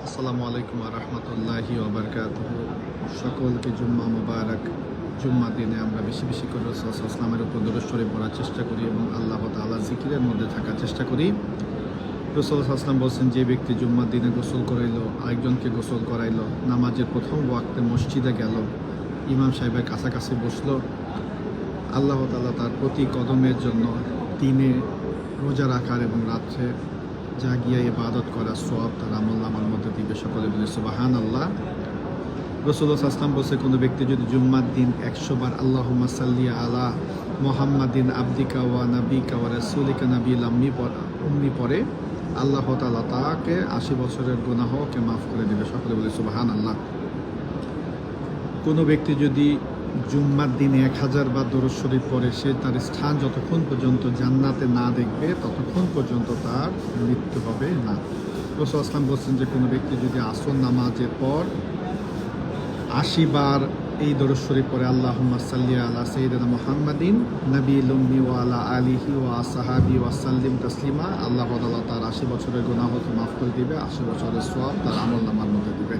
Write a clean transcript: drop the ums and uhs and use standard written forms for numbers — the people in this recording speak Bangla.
আসসালামু আলাইকুম ওয়া রাহমাতুল্লাহি ওয়া বারাকাতুহু। সকলকে জুম্মা মুবারক। জুম্মার দিনে আমরা বেশি বেশি করে রাসূল সাল্লাল্লাহু আলাইহি ওয়াসাল্লামের উপর দরুদ শরীফ পড়ার চেষ্টা করি এবং আল্লাহ তাআলার জিকিরের মধ্যে থাকার চেষ্টা করি। রাসূল সাল্লাল্লাহু আলাইহি ওয়াসাল্লাম বলছেন, যে ব্যক্তি জুম্মার দিনে গোসল করাইলো, আরেকজনকে গোসল করাইলো, নামাজের প্রথম ওয়াক্তে মসজিদে গেল, ইমাম সাহেবের কাছাকাছি বসলো, আল্লাহ তাআলা তার প্রতি কদমের জন্য দিনে রোজা রাখার এবং রাত্রে জাগিয়া ইবাদত করার সওয়াব তার আমলনামার মধ্যে দিবে। সকলে বলে সুবহানাল্লাহ। রাসূলুল্লাহ সাল্লাল্লাহু আলাইহি ওয়াসাল্লাম বলছে, কোনো ব্যক্তি যদি জুম্মার দিন 100 বার আল্লাহুম্মা সাল্লি আলা মুহাম্মাদিন আবদিকা ওয়া নাবিকা ওয়া রাসূলিকা নাবিয়্যিল উম্মি পড়ে, আল্লাহ তাআলা তাকে 80 বছরের গুনাহকে মাফ করে দিবে। সকলে বলে সুবহানাল্লাহ। কোনো ব্যক্তি যদি জুম্মার দিনে 1000 বার দরুদ শরীফ পড়ে, সে তার স্থান যতক্ষণ পর্যন্ত জান্নাতে না দেখবে ততক্ষণ পর্যন্ত তার মৃত্যু হবে না। রাসূল আসলাম বলছেন যে কোনো ব্যক্তি যদি আসর নামাজের পর 80 বার এই দরুদ শরীফ পড়ে, আল্লাহুম্মা সাল্লি আলা সাইয়্যিদিনা মুহাম্মাদিন নাবিয়্যিল উম্মি ওয়া আলা আলিহি ওয়া আসহাবি ওয়া সাল্লিম তাসলিমা, আল্লাহ তাআলা তার 80 বছরের গুনাহকে মাফ করে দিবে, 80 বছরের সওয়াব তার আমলনামার মধ্যে দিবে।